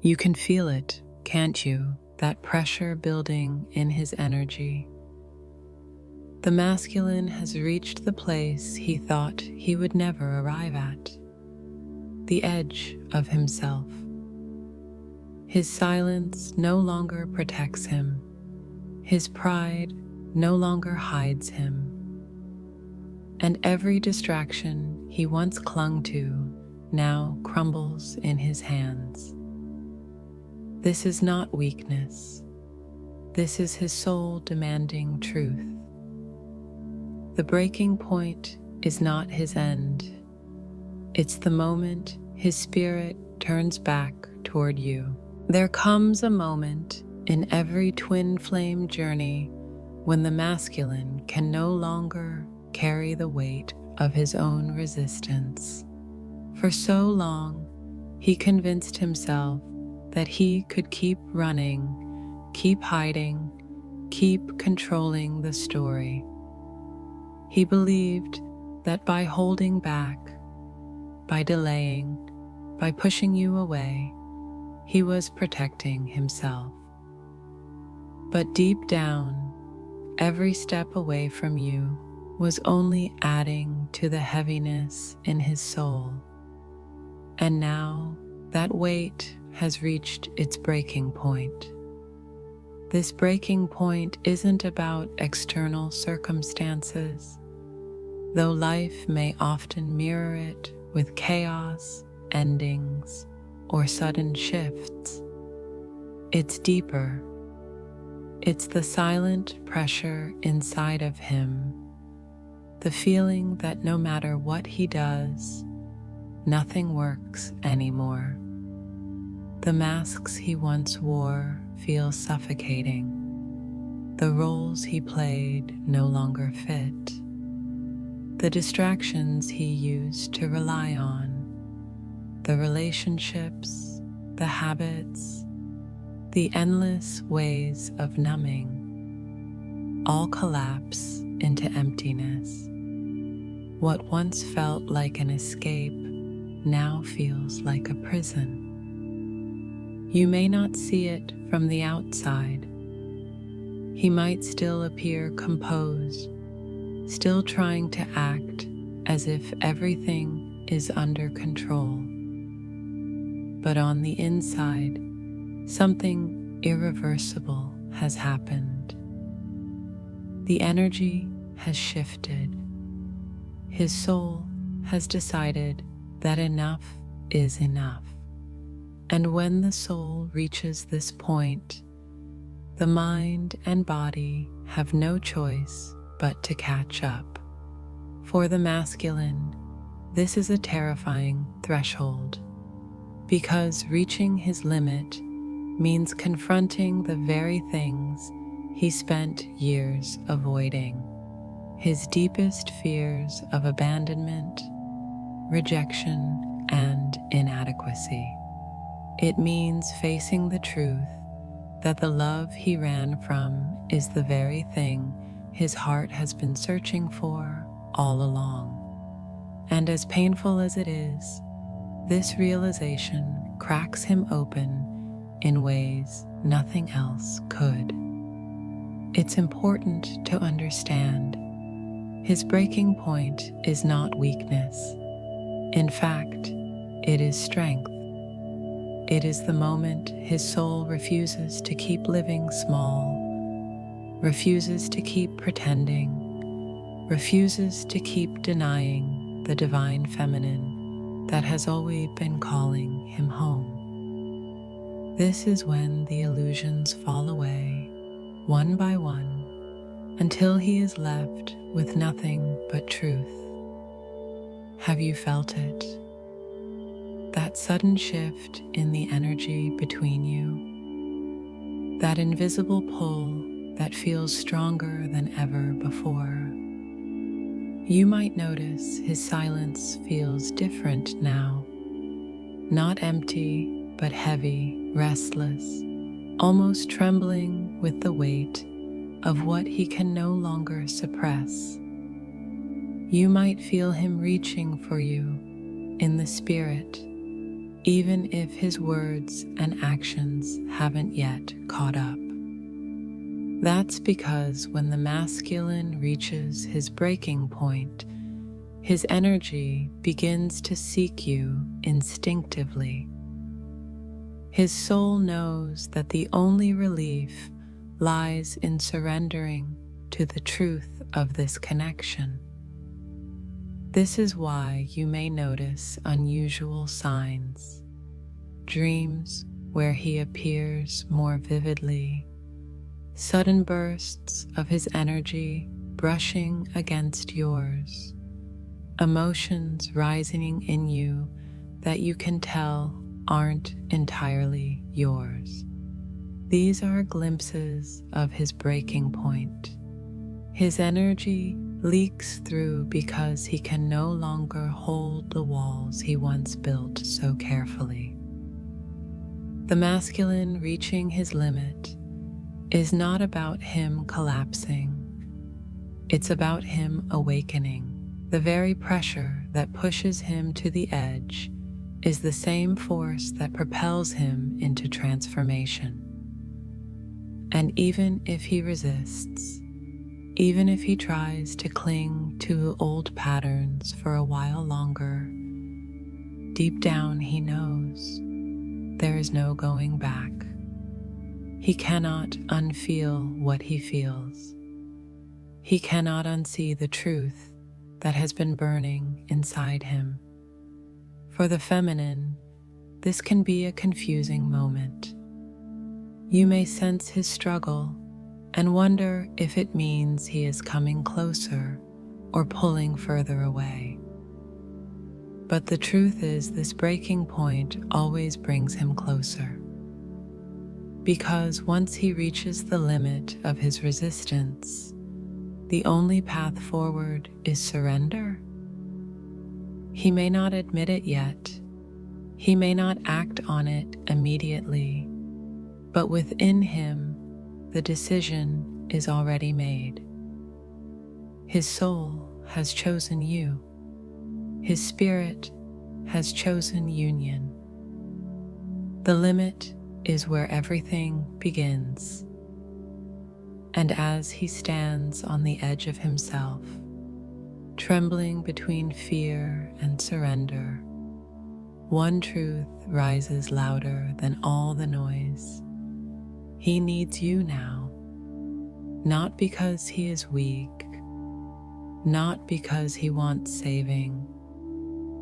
You can feel it, can't you? That pressure building in his energy. The masculine has reached the place he thought he would never arrive at, the edge of himself. His silence no longer protects him. His pride no longer hides him. And every distraction he once clung to now crumbles in his hands. This is not weakness. This is his soul demanding truth. The breaking point is not his end. It's the moment his spirit turns back toward you. There comes a moment in every twin flame journey when the masculine can no longer carry the weight of his own resistance. For so long, he convinced himself that he could keep running, keep hiding, keep controlling the story. He believed that by holding back, by delaying, by pushing you away, he was protecting himself. But deep down, every step away from you was only adding to the heaviness in his soul. And now that weight has reached its breaking point. This breaking point isn't about external circumstances, though life may often mirror it with chaos, endings, or sudden shifts. It's deeper. It's the silent pressure inside of him, the feeling that no matter what he does, nothing works anymore. The masks he once wore feel suffocating. The roles he played no longer fit. The distractions he used to rely on, the relationships, the habits, the endless ways of numbing, all collapse into emptiness. What once felt like an escape now feels like a prison. You may not see it from the outside. He might still appear composed, still trying to act as if everything is under control. But on the inside, something irreversible has happened. The energy has shifted. His soul has decided that enough is enough. And when the soul reaches this point, the mind and body have no choice but to catch up. For the masculine, this is a terrifying threshold, because reaching his limit means confronting the very things he spent years avoiding. His deepest fears of abandonment, rejection, and inadequacy. It means facing the truth that the love he ran from is the very thing his heart has been searching for all along. And as painful as it is, this realization cracks him open in ways nothing else could. It's important to understand his breaking point is not weakness. In fact, it is strength. It is the moment his soul refuses to keep living small, refuses to keep pretending, refuses to keep denying the divine feminine that has always been calling him home. This is when the illusions fall away, one by one, until he is left with nothing but truth. Have you felt it? That sudden shift in the energy between you, that invisible pull that feels stronger than ever before. You might notice his silence feels different now, not empty, but heavy, restless, almost trembling with the weight of what he can no longer suppress. You might feel him reaching for you in the spirit, even if his words and actions haven't yet caught up. That's because when the masculine reaches his breaking point, his energy begins to seek you instinctively. His soul knows that the only relief lies in surrendering to the truth of this connection. This is why you may notice unusual signs, dreams where he appears more vividly, sudden bursts of his energy brushing against yours, emotions rising in you that you can tell aren't entirely yours. These are glimpses of his breaking point. His energy leaks through because he can no longer hold the walls he once built so carefully. The masculine reaching his limit is not about him collapsing. It's about him awakening. The very pressure that pushes him to the edge is the same force that propels him into transformation. And even if he resists, even if he tries to cling to old patterns for a while longer, deep down he knows there is no going back. He cannot unfeel what he feels. He cannot unsee the truth that has been burning inside him. For the feminine, this can be a confusing moment. You may sense his struggle and wonder if it means he is coming closer or pulling further away. But the truth is, this breaking point always brings him closer. Because once he reaches the limit of his resistance, the only path forward is surrender. He may not admit it yet. He may not act on it immediately, but within him, the decision is already made. His soul has chosen you. His spirit has chosen union. The limit is where everything begins. And as he stands on the edge of himself, trembling between fear and surrender, one truth rises louder than all the noise. He needs you now, not because he is weak, not because he wants saving,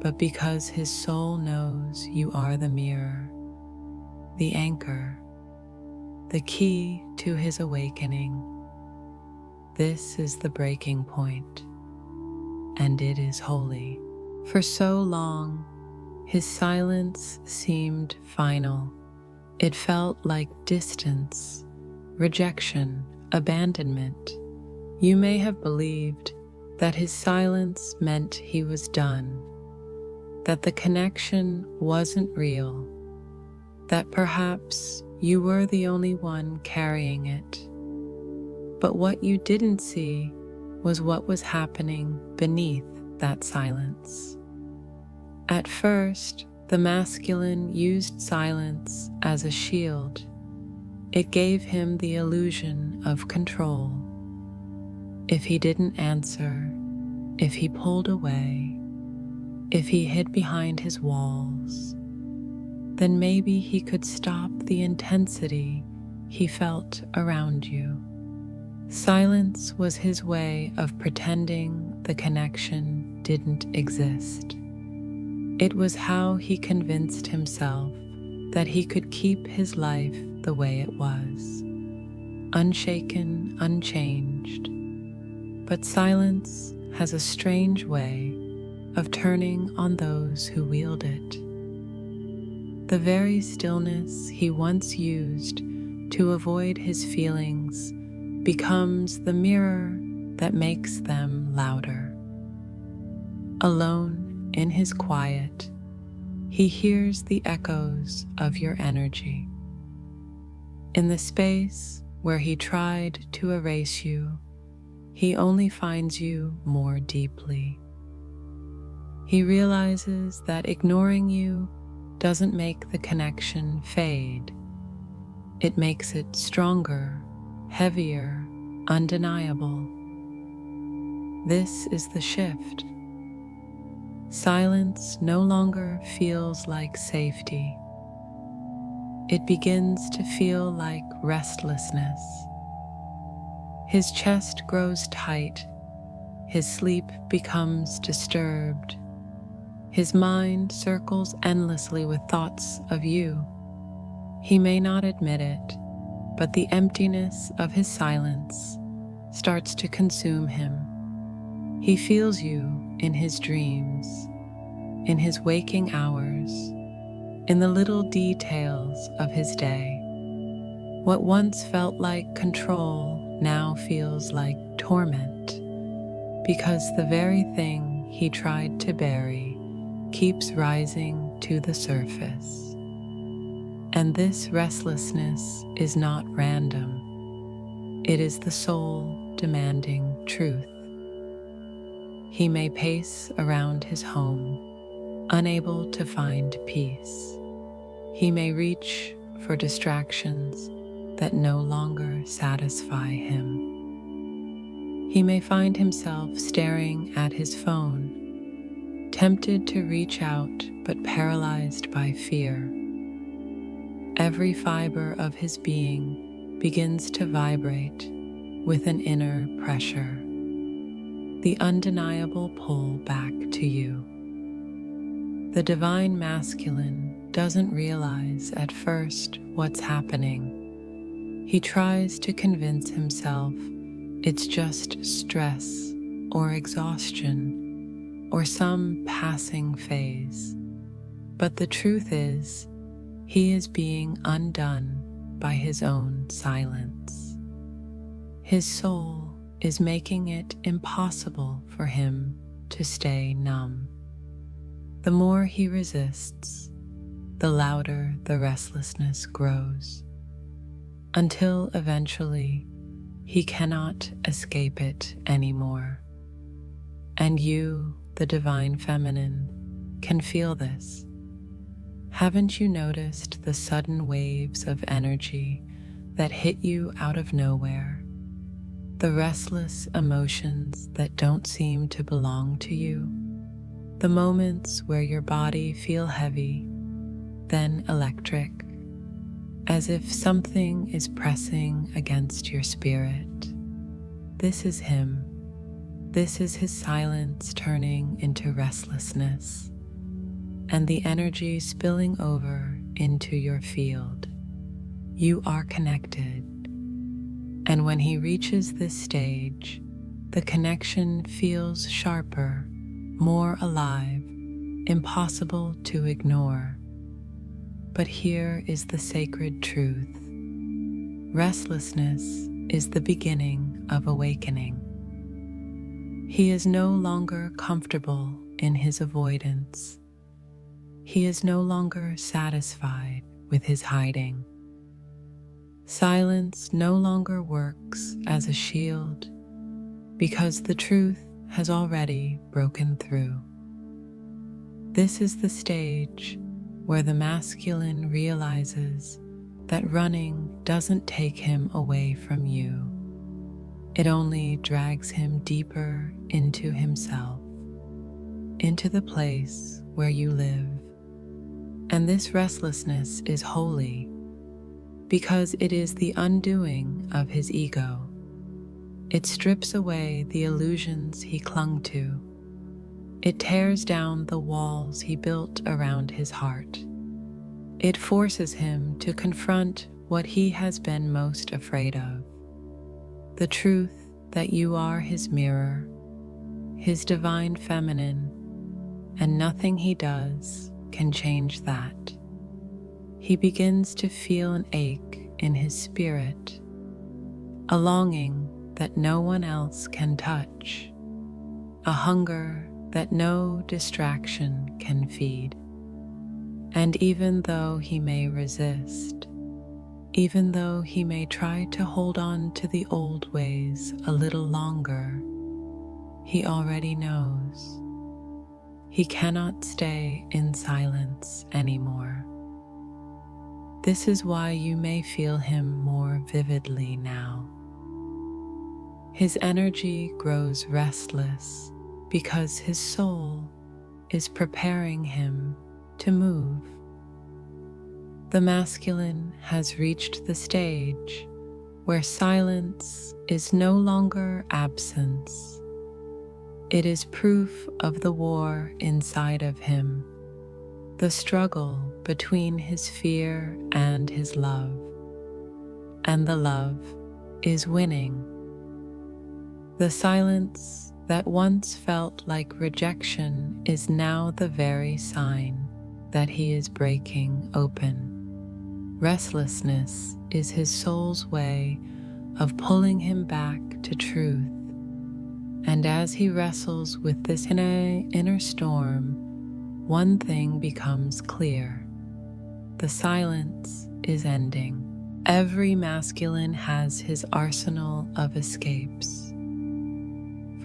but because his soul knows you are the mirror, the anchor, the key to his awakening. This is the breaking point, and it is holy. For so long, his silence seemed final. It felt like distance, rejection, abandonment. You may have believed that his silence meant he was done, that the connection wasn't real, that perhaps you were the only one carrying it. But what you didn't see was what was happening beneath that silence. At first, the masculine used silence as a shield. It gave him the illusion of control. If he didn't answer, if he pulled away, if he hid behind his walls, then maybe he could stop the intensity he felt around you. Silence was his way of pretending the connection didn't exist. It was how he convinced himself that he could keep his life the way it was, unshaken, unchanged. But silence has a strange way of turning on those who wield it. The very stillness he once used to avoid his feelings becomes the mirror that makes them louder. Alone in his quiet, he hears the echoes of your energy. In the space where he tried to erase you, he only finds you more deeply. He realizes that ignoring you doesn't make the connection fade. It makes it stronger, heavier, undeniable. This is the shift. Silence no longer feels like safety. It begins to feel like restlessness. His chest grows tight. His sleep becomes disturbed. His mind circles endlessly with thoughts of you. He may not admit it, but the emptiness of his silence starts to consume him. He feels you in his dreams, in his waking hours, in the little details of his day. What once felt like control now feels like torment, because the very thing he tried to bury keeps rising to the surface. And this restlessness is not random. It is the soul demanding truth. He may pace around his home, unable to find peace. He may reach for distractions that no longer satisfy him. He may find himself staring at his phone, tempted to reach out but paralyzed by fear. Every fiber of his being begins to vibrate with an inner pressure, the undeniable pull back to you. The divine masculine doesn't realize at first what's happening. He tries to convince himself it's just stress or exhaustion or some passing phase. But the truth is, he is being undone by his own silence. His soul is making it impossible for him to stay numb. The more he resists, the louder the restlessness grows, until eventually he cannot escape it anymore. And you, the divine feminine, can feel this. Haven't you noticed the sudden waves of energy that hit you out of nowhere? The restless emotions that don't seem to belong to you? The moments where your body feels heavy, then electric, as if something is pressing against your spirit. This is him. This is his silence turning into restlessness, and the energy spilling over into your field. You are connected, and when he reaches this stage, the connection feels sharper, more alive, impossible to ignore. But here is the sacred truth. Restlessness is the beginning of awakening. He is no longer comfortable in his avoidance. He is no longer satisfied with his hiding. Silence no longer works as a shield, because the truth has already broken through. This is the stage where the masculine realizes that running doesn't take him away from you. It only drags him deeper into himself, into the place where you live. And this restlessness is holy, because it is the undoing of his ego. It strips away the illusions he clung to. It tears down the walls he built around his heart. It forces him to confront what he has been most afraid of. The truth that you are his mirror, his divine feminine, and nothing he does can change that. He begins to feel an ache in his spirit, a longing that no one else can touch, a hunger that no distraction can feed. And even though he may resist, even though he may try to hold on to the old ways a little longer, he already knows. He cannot stay in silence anymore. This is why you may feel him more vividly now. His energy grows restless because his soul is preparing him to move. The masculine has reached the stage where silence is no longer absence. It is proof of the war inside of him, the struggle between his fear and his love. And the love is winning. The silence that once felt like rejection is now the very sign that he is breaking open. Restlessness is his soul's way of pulling him back to truth. And as he wrestles with this inner storm, one thing becomes clear. The silence is ending. Every masculine has his arsenal of escapes.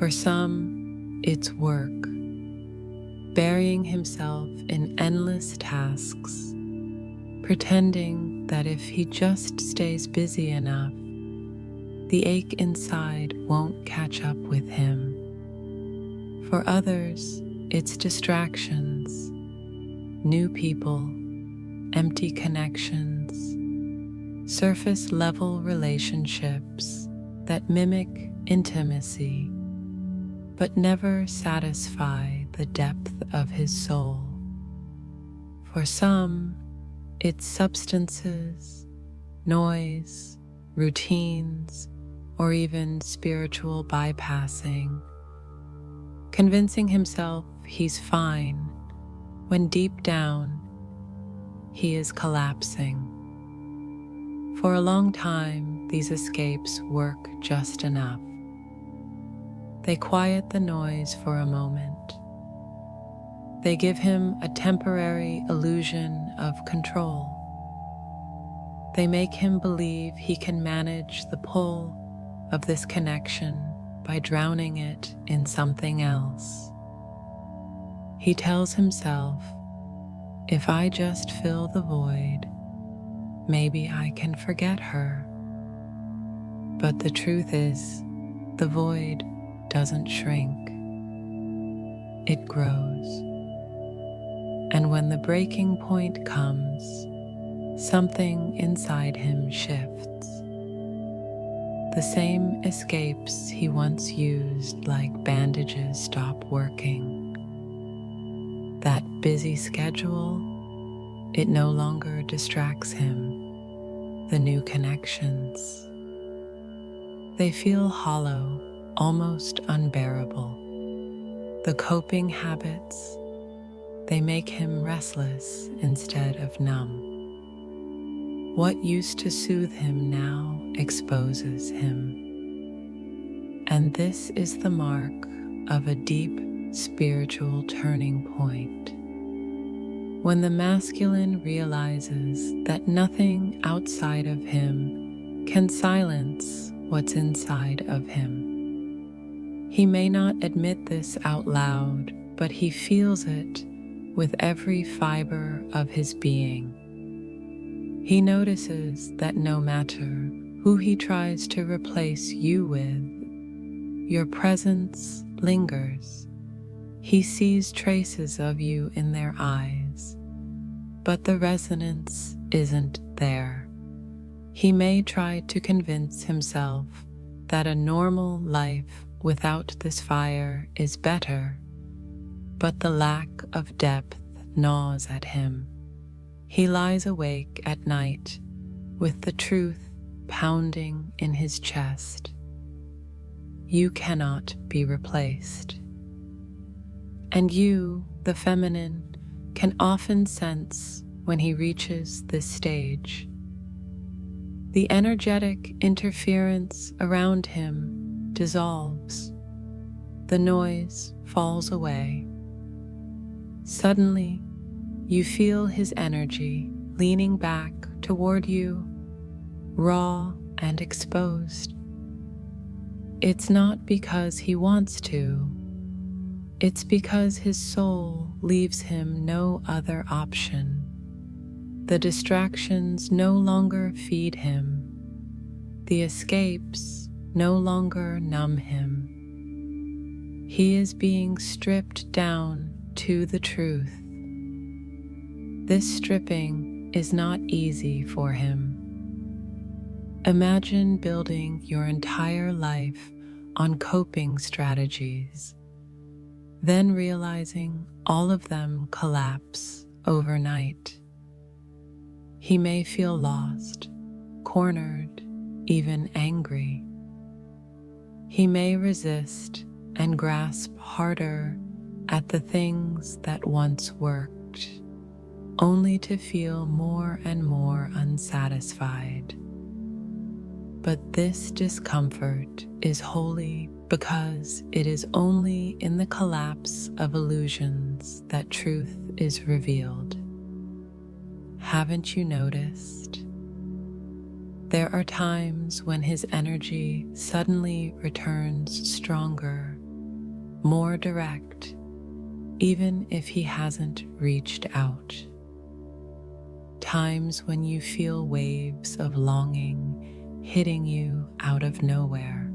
For some, it's work, burying himself in endless tasks, pretending that if he just stays busy enough, the ache inside won't catch up with him. For others, it's distractions, new people, empty connections, surface-level relationships that mimic intimacy but never satisfy the depth of his soul. For some, it's substances, noise, routines, or even spiritual bypassing, convincing himself he's fine when deep down he is collapsing. For a long time, these escapes work just enough. They quiet the noise for a moment. They give him a temporary illusion of control. They make him believe he can manage the pull of this connection by drowning it in something else. He tells himself, if I just fill the void, maybe I can forget her. But the truth is, the void doesn't shrink. It grows. And when the breaking point comes, something inside him shifts. The same escapes he once used like bandages stop working. That busy schedule, it no longer distracts him. The new connections, they feel hollow, almost unbearable. The coping habits, they make him restless instead of numb. What used to soothe him now exposes him. And this is the mark of a deep spiritual turning point. When the masculine realizes that nothing outside of him can silence what's inside of him. He may not admit this out loud, but he feels it with every fiber of his being. He notices that no matter who he tries to replace you with, your presence lingers. He sees traces of you in their eyes, but the resonance isn't there. He may try to convince himself that a normal life without this fire is better, but the lack of depth gnaws at him. He lies awake at night with the truth pounding in his chest. You cannot be replaced. And you, the feminine, can often sense when he reaches this stage. The energetic interference around him dissolves. The noise falls away. Suddenly, you feel his energy leaning back toward you, raw and exposed. It's not because he wants to, It's because his soul leaves him no other option. The distractions no longer feed him. The escapes no longer numb him. He is being stripped down to the truth. This stripping is not easy for him. Imagine building your entire life on coping strategies, then realizing all of them collapse overnight. He may feel lost, cornered, even angry. He may resist and grasp harder at the things that once worked, only to feel more and more unsatisfied. But this discomfort is holy because it is only in the collapse of illusions that truth is revealed. Haven't you noticed? There are times when his energy suddenly returns stronger, more direct, even if he hasn't reached out. Times when you feel waves of longing hitting you out of nowhere.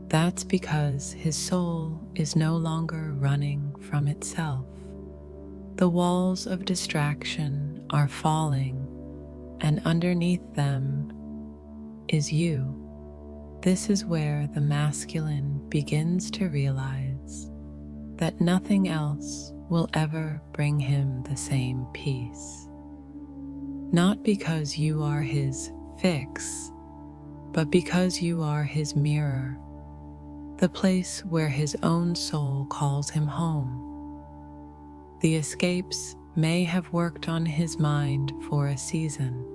That's because his soul is no longer running from itself. The walls of distraction are falling, and underneath them is you. This is where the masculine begins to realize that nothing else will ever bring him the same peace. Not because you are his fix, but because you are his mirror, the place where his own soul calls him home. The escapes may have worked on his mind for a season,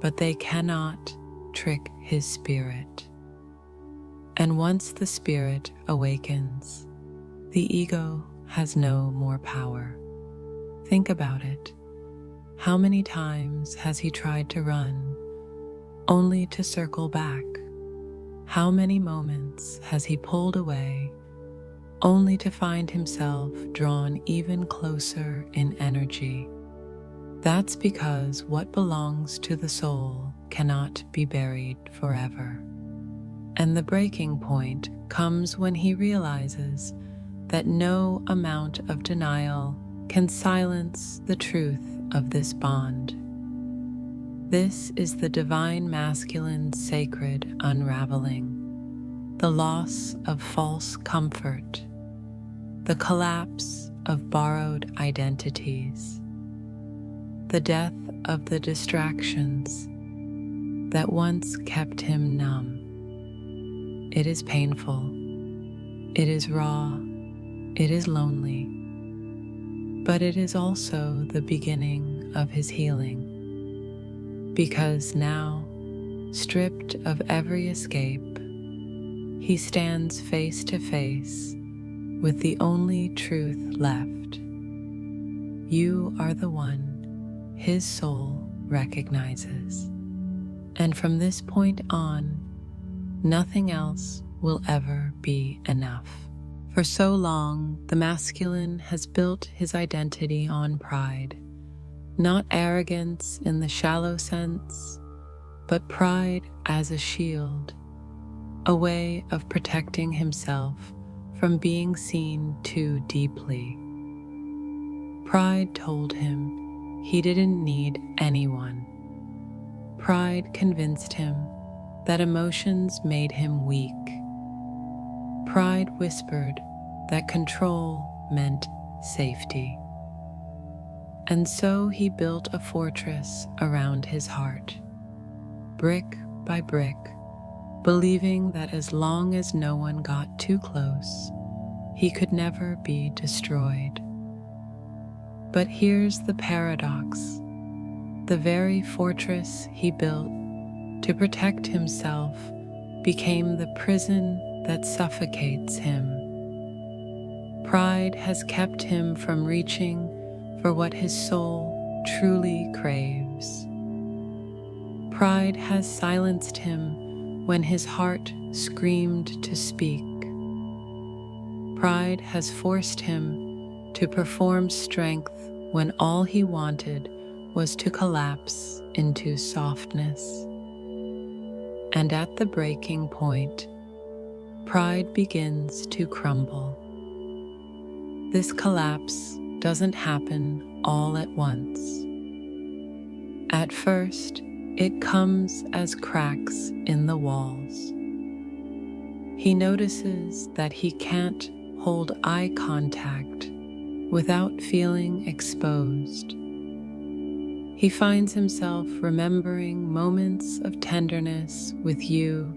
but they cannot trick his spirit. And once the spirit awakens, the ego has no more power. Think about it. How many times has he tried to run, only to circle back? How many moments has he pulled away, only to find himself drawn even closer in energy? That's because what belongs to the soul cannot be buried forever. And the breaking point comes when he realizes that no amount of denial can silence the truth of this bond. This is the divine masculine's sacred unraveling, the loss of false comfort, the collapse of borrowed identities, the death of the distractions that once kept him numb. It is painful, it is raw, it is lonely, but it is also the beginning of his healing. Because now, stripped of every escape, he stands face to face with the only truth left. You are the one his soul recognizes. And from this point on, nothing else will ever be enough. For so long, the masculine has built his identity on pride. Not arrogance in the shallow sense, but pride as a shield, a way of protecting himself from being seen too deeply. Pride told him he didn't need anyone. Pride convinced him that emotions made him weak. Pride whispered that control meant safety. And so he built a fortress around his heart, brick by brick, believing that as long as no one got too close, he could never be destroyed. But here's the paradox. The very fortress he built to protect himself became the prison that suffocates him. Pride has kept him from reaching for what his soul truly craves. Pride has silenced him when his heart screamed to speak. Pride has forced him to perform strength when all he wanted was to collapse into softness. And at the breaking point, pride begins to crumble. This collapse doesn't happen all at once. At first, it comes as cracks in the walls. He notices that he can't hold eye contact without feeling exposed. He finds himself remembering moments of tenderness with you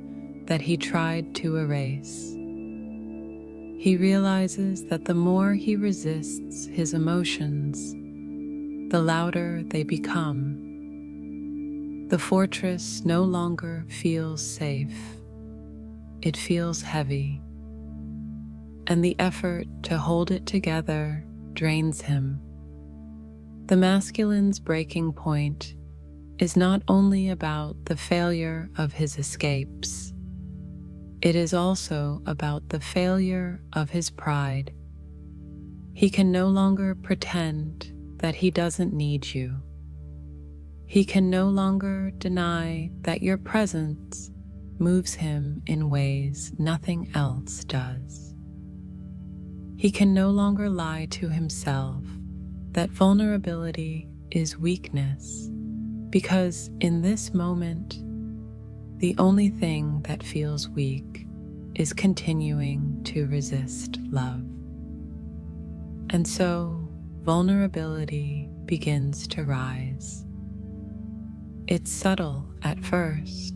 that he tried to erase. He realizes that the more he resists his emotions, the louder they become. The fortress no longer feels safe. It feels heavy, and the effort to hold it together drains him. The masculine's breaking point is not only about the failure of his escapes, it is also about the failure of his pride. He can no longer pretend that he doesn't need you. He can no longer deny that your presence moves him in ways nothing else does. He can no longer lie to himself that vulnerability is weakness, because in this moment, the only thing that feels weak is continuing to resist love. And so, vulnerability begins to rise. It's subtle at first.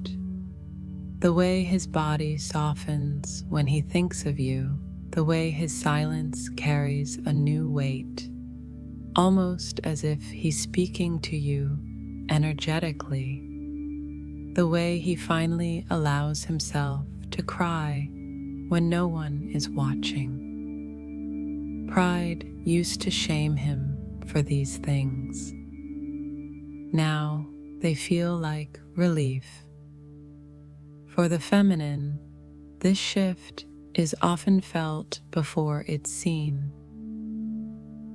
The way his body softens when he thinks of you, the way his silence carries a new weight, almost as if he's speaking to you energetically, the way he finally allows himself to cry when no one is watching. Pride used to shame him for these things. Now they feel like relief. For the feminine, this shift is often felt before it's seen.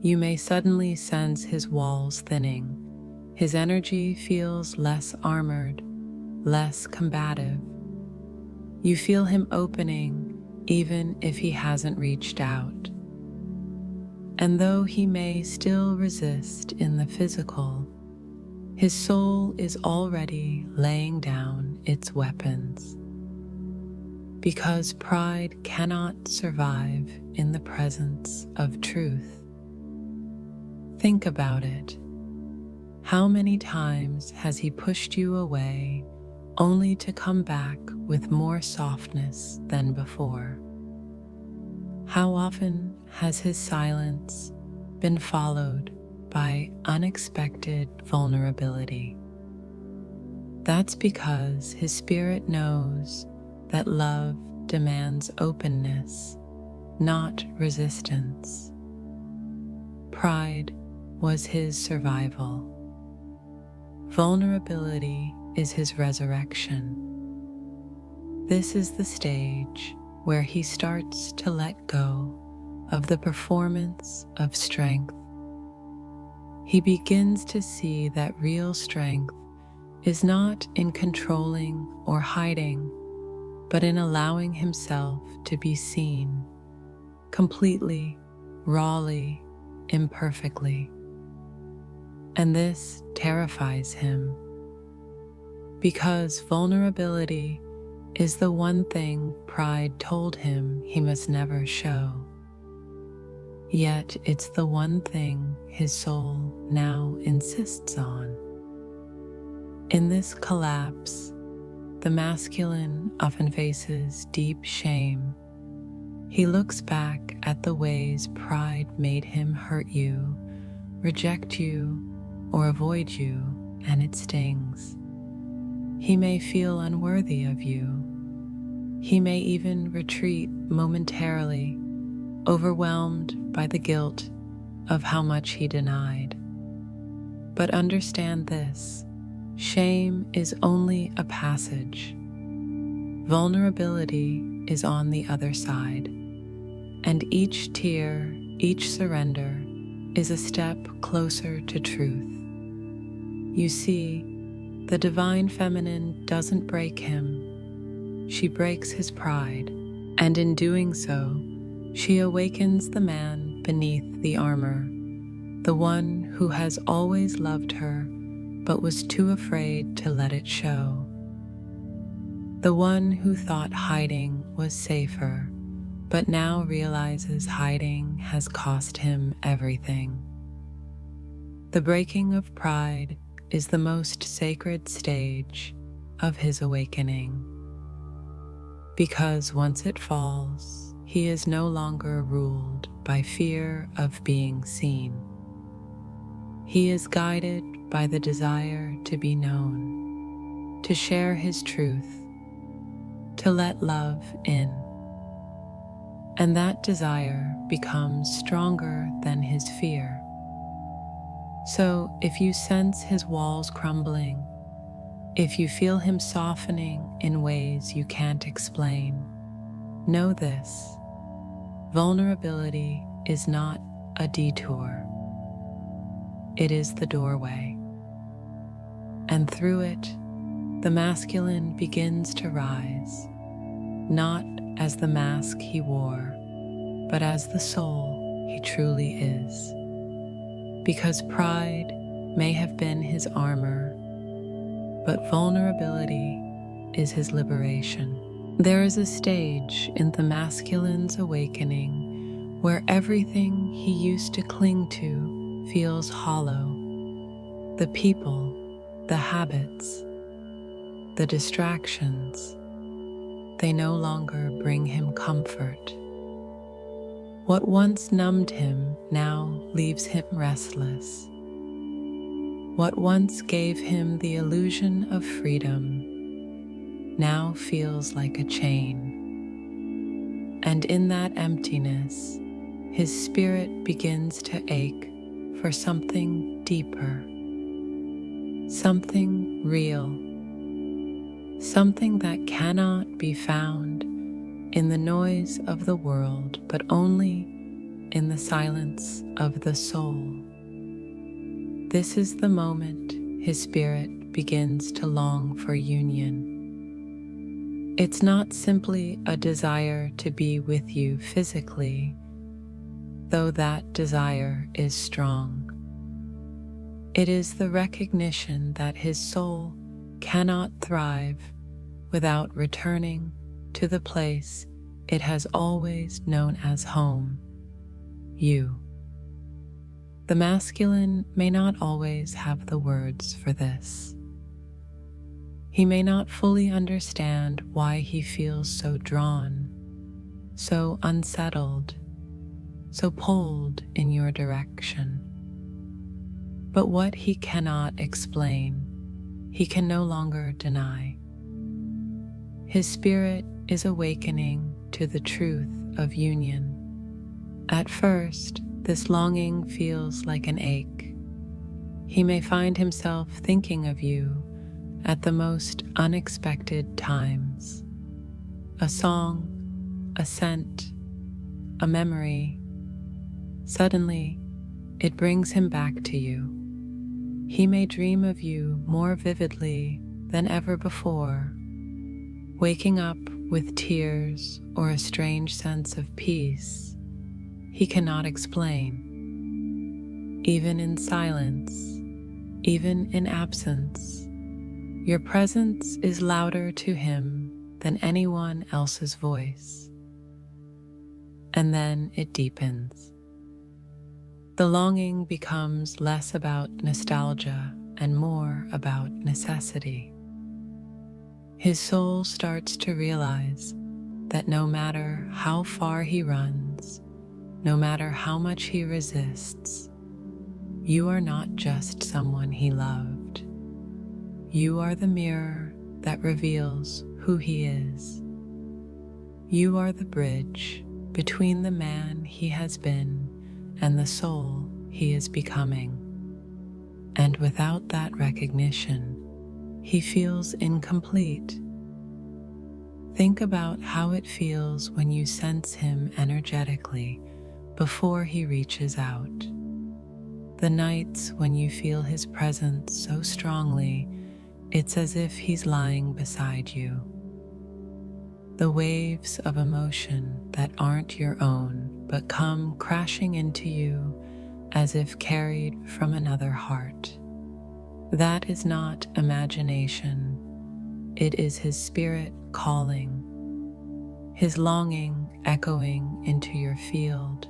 You may suddenly sense his walls thinning. His energy feels less armored, less combative. You feel him opening even if he hasn't reached out. And though he may still resist in the physical, his soul is already laying down its weapons. Because pride cannot survive in the presence of truth. Think about it. How many times has he pushed you away only to come back with more softness than before? How often has his silence been followed by unexpected vulnerability? That's because his spirit knows that love demands openness, not resistance. Pride was his survival. Vulnerability is his resurrection. This is the stage where he starts to let go of the performance of strength. He begins to see that real strength is not in controlling or hiding, but in allowing himself to be seen, completely, rawly, imperfectly. And this terrifies him, because vulnerability is the one thing pride told him he must never show. Yet it's the one thing his soul now insists on. In this collapse, the masculine often faces deep shame. He looks back at the ways pride made him hurt you, reject you, or avoid you, and it stings. He may feel unworthy of you. He may even retreat momentarily, overwhelmed by the guilt of how much he denied. But understand this: shame is only a passage. Vulnerability is on the other side. And each tear, each surrender, is a step closer to truth. You see, the divine feminine doesn't break him, she breaks his pride, and in doing so, she awakens the man beneath the armor, the one who has always loved her but was too afraid to let it show. The one who thought hiding was safer, but now realizes hiding has cost him everything. The breaking of pride is the most sacred stage of his awakening, because once it falls, he is no longer ruled by fear of being seen. He is guided by the desire to be known, to share his truth, to let love in. And that desire becomes stronger than his fear. So if you sense his walls crumbling, if you feel him softening in ways you can't explain, know this: vulnerability is not a detour. It is the doorway. And through it, the masculine begins to rise, not as the mask he wore, but as the soul he truly is. Because pride may have been his armor, but vulnerability is his liberation. There is a stage in the masculine's awakening where everything he used to cling to feels hollow. The people, the habits, the distractions, they no longer bring him comfort. What once numbed him now leaves him restless. What once gave him the illusion of freedom now feels like a chain. And in that emptiness, his spirit begins to ache for something deeper, something real, something that cannot be found in the noise of the world, but only in the silence of the soul. This is the moment his spirit begins to long for union. It's not simply a desire to be with you physically, though that desire is strong. It is the recognition that his soul cannot thrive without returning to the place it has always known as home, you. The masculine may not always have the words for this. He may not fully understand why he feels so drawn, so unsettled, so pulled in your direction. But what he cannot explain, he can no longer deny. His spirit is awakening to the truth of union. At first, this longing feels like an ache. He may find himself thinking of you at the most unexpected times. A song, a scent, a memory. Suddenly, it brings him back to you. He may dream of you more vividly than ever before, waking up with tears or a strange sense of peace he cannot explain. Even in silence, even in absence, your presence is louder to him than anyone else's voice. And then it deepens. The longing becomes less about nostalgia and more about necessity. His soul starts to realize that no matter how far he runs, no matter how much he resists, you are not just someone he loved. You are the mirror that reveals who he is. You are the bridge between the man he has been and the soul he is becoming. And without that recognition, he feels incomplete. Think about how it feels when you sense him energetically before he reaches out. The nights when you feel his presence so strongly, it's as if he's lying beside you. The waves of emotion that aren't your own but come crashing into you as if carried from another heart. That is not imagination. It is his spirit calling, his longing echoing into your field,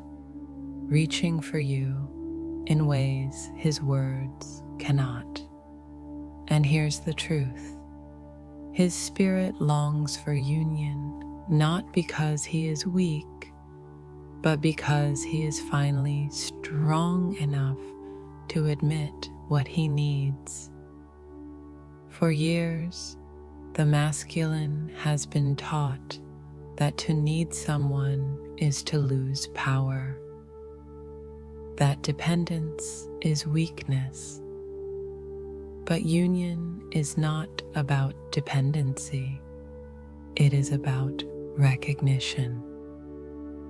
reaching for you in ways his words cannot. And here's the truth. His spirit longs for union, not because he is weak, but because he is finally strong enough to admit what he needs. For years, the masculine has been taught that to need someone is to lose power, that dependence is weakness. But union is not about dependency. It is about recognition.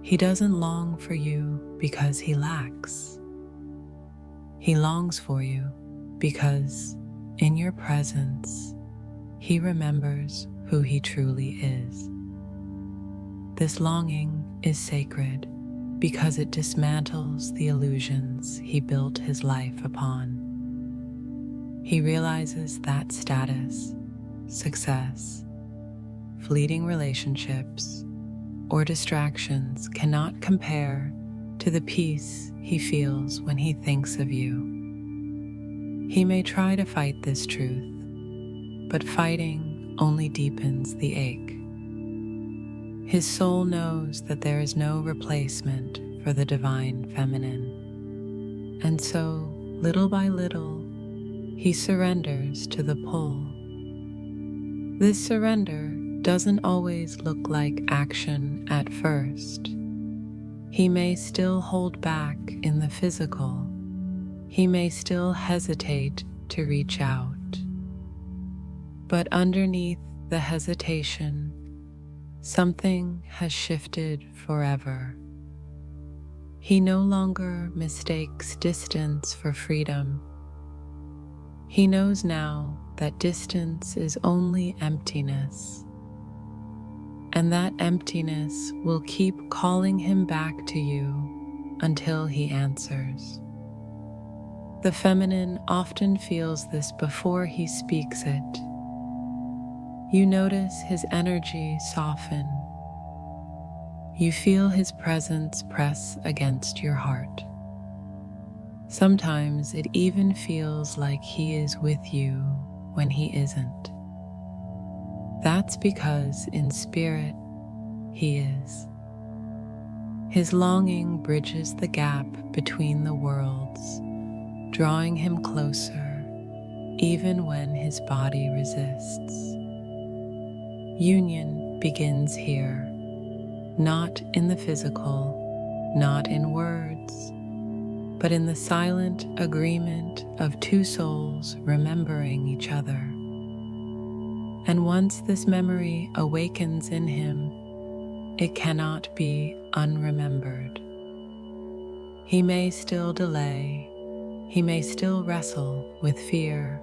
He doesn't long for you because he lacks. He longs for you because in your presence, he remembers who he truly is. This longing is sacred because it dismantles the illusions he built his life upon. He realizes that status, success, fleeting relationships, or distractions cannot compare to the peace he feels when he thinks of you. He may try to fight this truth, but fighting only deepens the ache. His soul knows that there is no replacement for the divine feminine, and so, little by little, he surrenders to the pull. This surrender doesn't always look like action at first. He may still hold back in the physical. He may still hesitate to reach out. But underneath the hesitation, something has shifted forever. He no longer mistakes distance for freedom. He knows now that distance is only emptiness, and that emptiness will keep calling him back to you until he answers. The feminine often feels this before he speaks it. You notice his energy soften. You feel his presence press against your heart. Sometimes it even feels like he is with you when he isn't. That's because in spirit, he is. His longing bridges the gap between the worlds, drawing him closer, even when his body resists. Union begins here, not in the physical, not in words, but in the silent agreement of two souls remembering each other. And once this memory awakens in him, it cannot be unremembered. He may still delay, he may still wrestle with fear,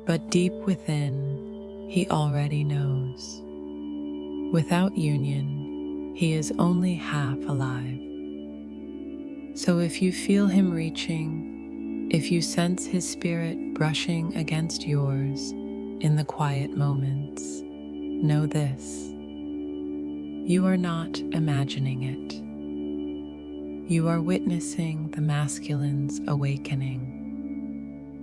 but deep within, he already knows. Without union, he is only half alive. So if you feel him reaching, if you sense his spirit brushing against yours in the quiet moments, know this: you are not imagining it. You are witnessing the masculine's awakening.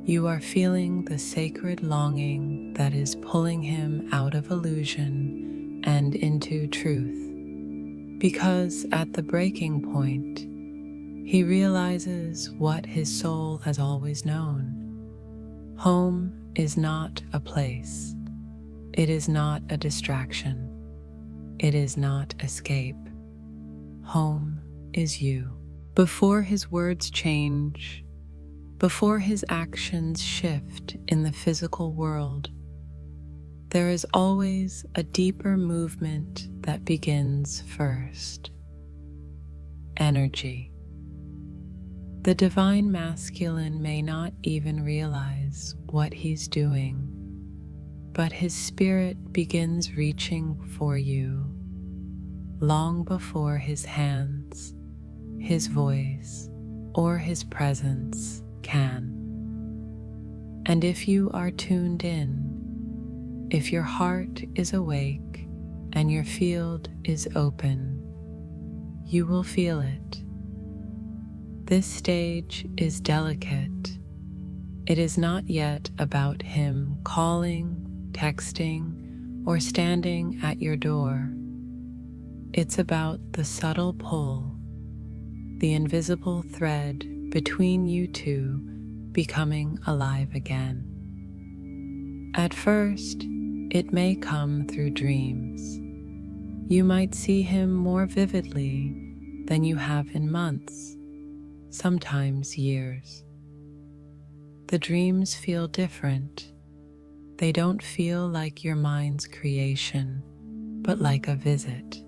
You are feeling the sacred longing that is pulling him out of illusion and into truth. Because at the breaking point, he realizes what his soul has always known. Home is not a place. It is not a distraction. It is not escape. Home is you. Before his words change, before his actions shift in the physical world, there is always a deeper movement that begins first. Energy. The divine masculine may not even realize what he's doing, but his spirit begins reaching for you long before his hands, his voice, or his presence can. And if you are tuned in, if your heart is awake and your field is open, you will feel it. This stage is delicate. It is not yet about him calling, texting, or standing at your door. It's about the subtle pull, the invisible thread between you two becoming alive again. At first, it may come through dreams. You might see him more vividly than you have in months, sometimes years. The dreams feel different. They don't feel like your mind's creation, but like a visit.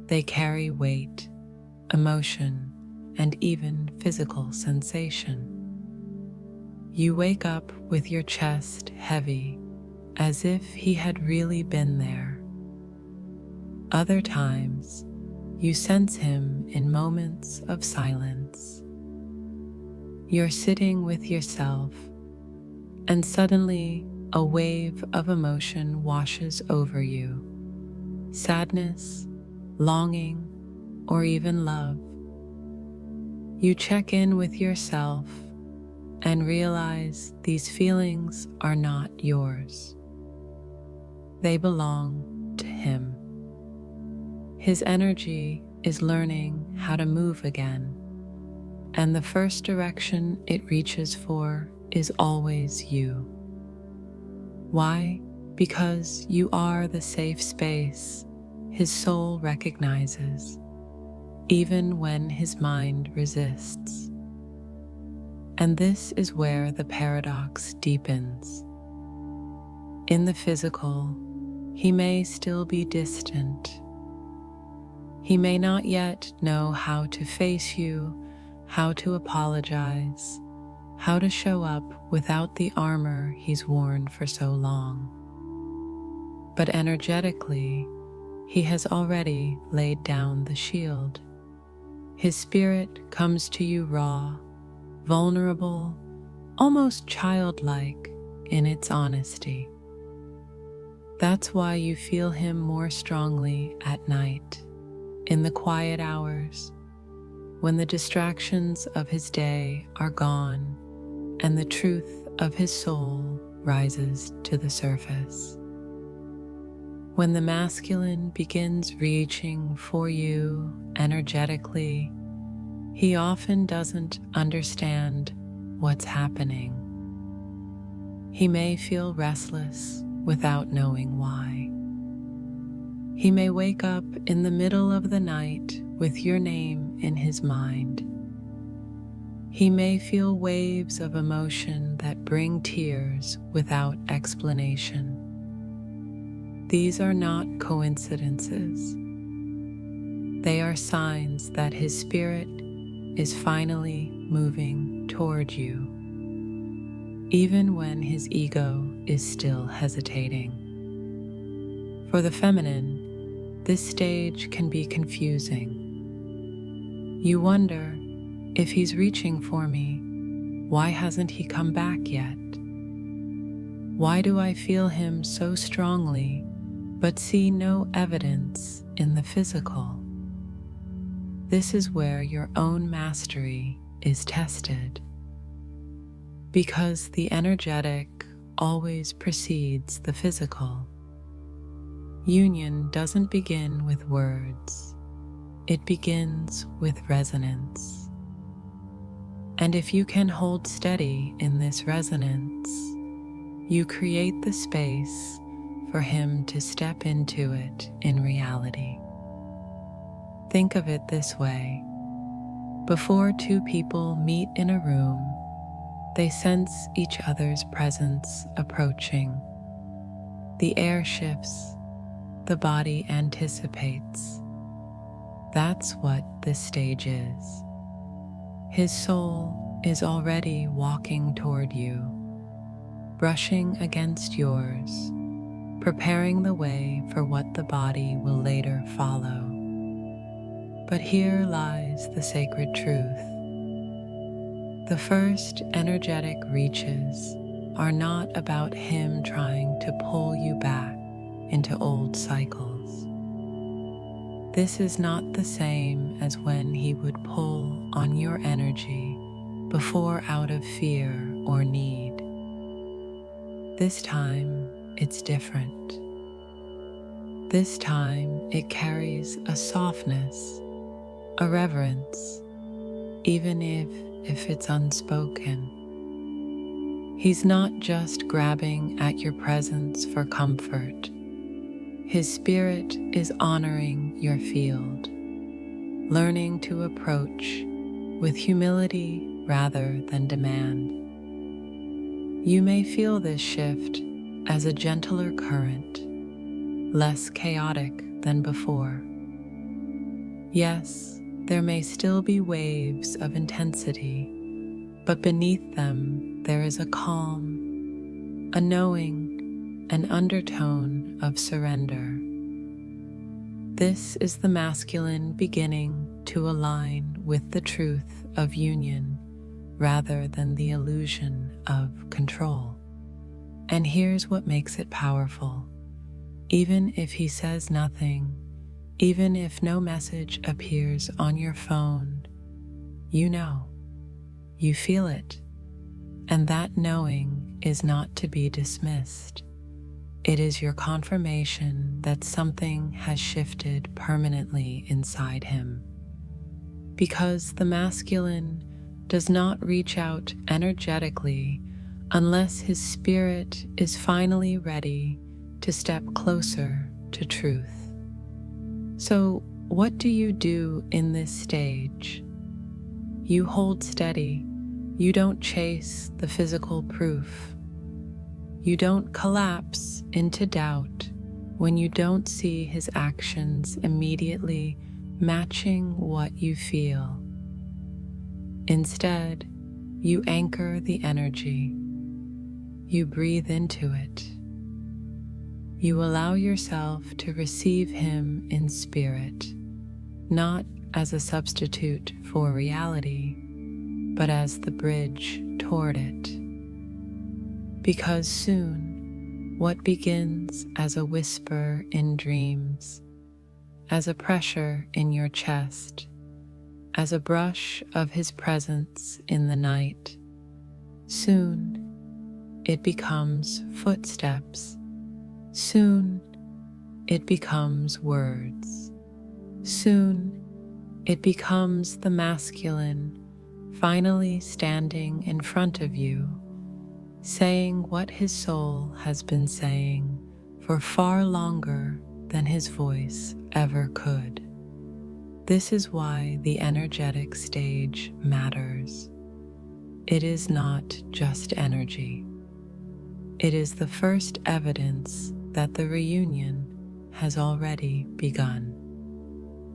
They carry weight, emotion, and even physical sensation. You wake up with your chest heavy, as if he had really been there. Other times, you sense him in moments of silence. You're sitting with yourself, and suddenly a wave of emotion washes over you. Sadness, longing, or even love. You check in with yourself and realize these feelings are not yours. They belong to him. His energy is learning how to move again, and the first direction it reaches for is always you. Why? Because you are the safe space his soul recognizes, even when his mind resists. And this is where the paradox deepens. In the physical, he may still be distant. He may not yet know how to face you, how to apologize, how to show up without the armor he's worn for so long. But energetically, he has already laid down the shield. His spirit comes to you raw, vulnerable, almost childlike in its honesty. That's why you feel him more strongly at night, in the quiet hours, when the distractions of his day are gone and the truth of his soul rises to the surface. When the masculine begins reaching for you energetically, he often doesn't understand what's happening. He may feel restless without knowing why. He may wake up in the middle of the night with your name in his mind. He may feel waves of emotion that bring tears without explanation. These are not coincidences. They are signs that his spirit is finally moving toward you, even when his ego is still hesitating. For the feminine, this stage can be confusing. You wonder, if he's reaching for me, why hasn't he come back yet? Why do I feel him so strongly, but see no evidence in the physical? This is where your own mastery is tested. Because the energetic always precedes the physical. Union doesn't begin with words. It begins with resonance. And if you can hold steady in this resonance, you create the space for him to step into it in reality. Think of it this way. Before two people meet in a room, they sense each other's presence approaching. The air shifts, the body anticipates. That's what this stage is. His soul is already walking toward you, brushing against yours, preparing the way for what the body will later follow. But here lies the sacred truth. The first energetic reaches are not about him trying to pull you back into old cycles. This is not the same as when he would pull on your energy before out of fear or need. This time, it's different. This time, it carries a softness, a reverence, even if it's unspoken. He's not just grabbing at your presence for comfort. His spirit is honoring your field, learning to approach with humility rather than demand. You may feel this shift as a gentler current, less chaotic than before. Yes, there may still be waves of intensity, but beneath them there is a calm, a knowing, an undertone of surrender. This is the masculine beginning to align with the truth of union rather than the illusion of control. And here's what makes it powerful. Even if he says nothing, even if no message appears on your phone, you know, you feel it, and that knowing is not to be dismissed. It is your confirmation that something has shifted permanently inside him. Because the masculine does not reach out energetically unless his spirit is finally ready to step closer to truth. So, what do you do in this stage? You hold steady. You don't chase the physical proof. You don't collapse into doubt when you don't see his actions immediately matching what you feel. Instead, you anchor the energy. You breathe into it. You allow yourself to receive him in spirit, not as a substitute for reality, but as the bridge toward it. Because soon, what begins as a whisper in dreams, as a pressure in your chest, as a brush of his presence in the night, soon it becomes footsteps. Soon it becomes words. Soon it becomes the masculine finally standing in front of you, saying what his soul has been saying for far longer than his voice ever could. This is why the energetic stage matters. It is not just energy. It is the first evidence that the reunion has already begun.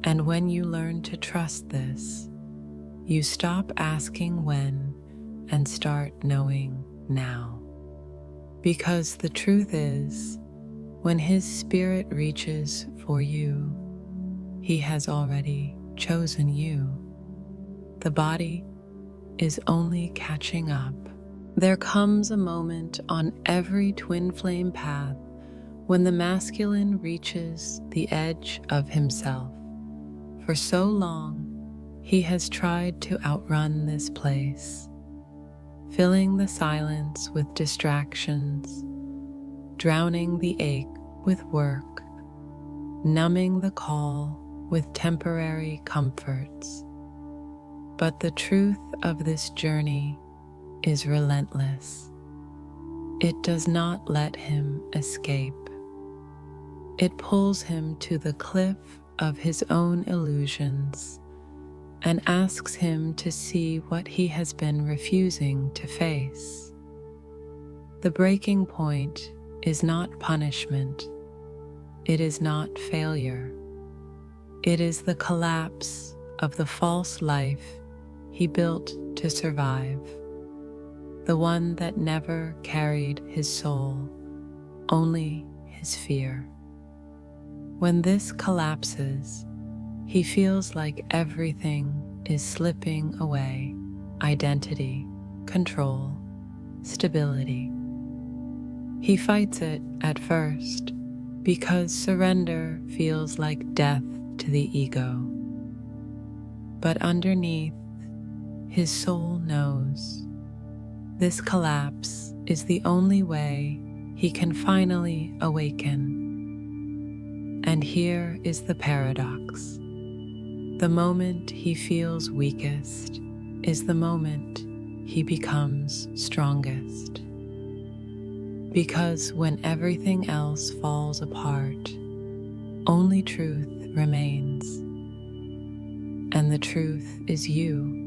And when you learn to trust this, you stop asking when and start knowing now. Because the truth is, when his spirit reaches for you, he has already chosen you. The body is only catching up. There comes a moment on every twin flame path when the masculine reaches the edge of himself. For so long, he has tried to outrun this place, filling the silence with distractions, drowning the ache with work, numbing the call with temporary comforts. But the truth of this journey is relentless. It does not let him escape. It pulls him to the cliff of his own illusions and asks him to see what he has been refusing to face. The breaking point is not punishment. It is not failure. It is the collapse of the false life he built to survive, the one that never carried his soul, only his fear. When this collapses, he feels like everything is slipping away: identity, control, stability. He fights it at first because surrender feels like death to the ego. But underneath, his soul knows this collapse is the only way he can finally awaken. And here is the paradox. The moment he feels weakest is the moment he becomes strongest. Because when everything else falls apart, only truth remains. And the truth is you.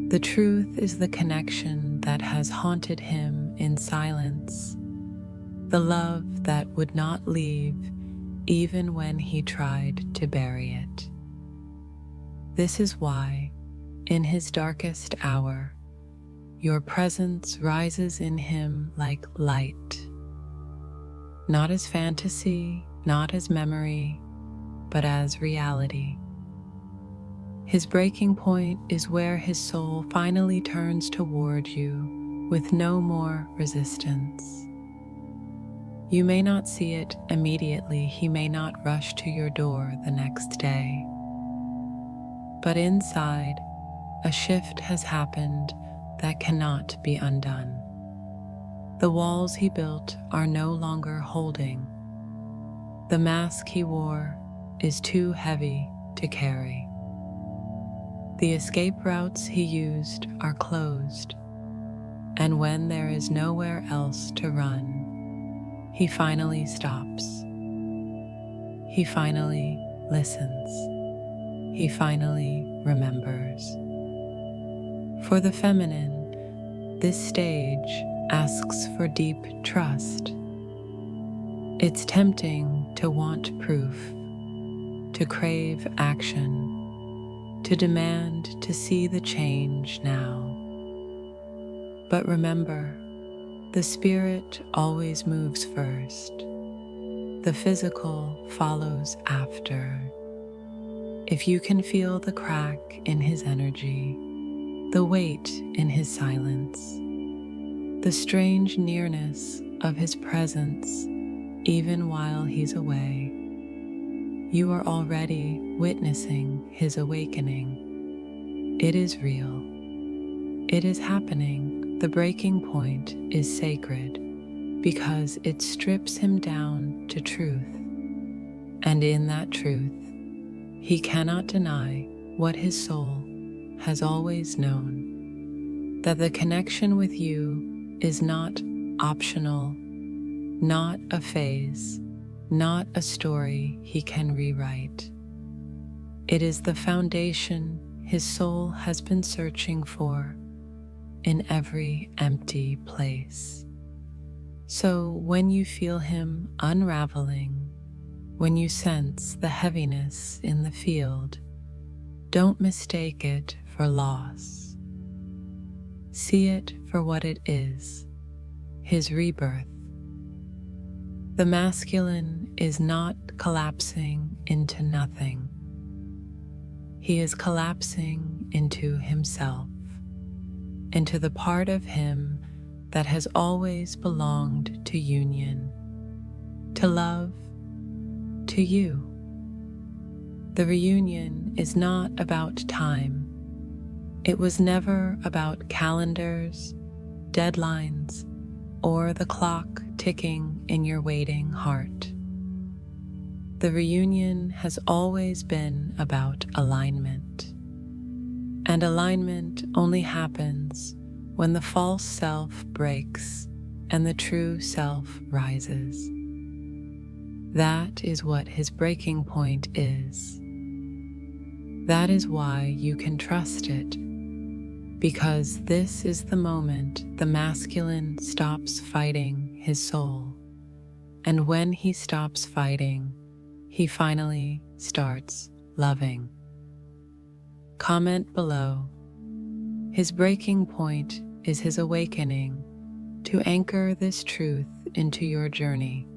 The truth is the connection that has haunted him in silence, the love that would not leave even when he tried to bury it. This is why, in his darkest hour, your presence rises in him like light, not as fantasy, not as memory, but as reality. His breaking point is where his soul finally turns toward you with no more resistance. You may not see it immediately, he may not rush to your door the next day. But inside, a shift has happened that cannot be undone. The walls he built are no longer holding. The mask he wore is too heavy to carry. The escape routes he used are closed, and when there is nowhere else to run, he finally stops. He finally listens. He finally remembers. For the feminine, this stage asks for deep trust. It's tempting to want proof, to crave action, to demand to see the change now. But remember, the spirit always moves first. The physical follows after. If you can feel the crack in his energy, the weight in his silence, the strange nearness of his presence, even while he's away, you are already witnessing his awakening. It is real. It is happening. The breaking point is sacred because it strips him down to truth. And in that truth, he cannot deny what his soul has always known, that the connection with you is not optional, not a phase, not a story he can rewrite. It is the foundation his soul has been searching for in every empty place. So when you feel him unraveling, when you sense the heaviness in the field, don't mistake it for loss. See it for what it is, his rebirth. The masculine is not collapsing into nothing. He is collapsing into himself, into the part of him that has always belonged to union, to love, to you. The reunion is not about time. It was never about calendars, deadlines, or the clock ticking in your waiting heart. The reunion has always been about alignment. And alignment only happens when the false self breaks and the true self rises. That is what his breaking point is. That is why you can trust it, because this is the moment the masculine stops fighting his soul. And when he stops fighting, he finally starts loving. Comment below. His breaking point is his awakening to anchor this truth into your journey.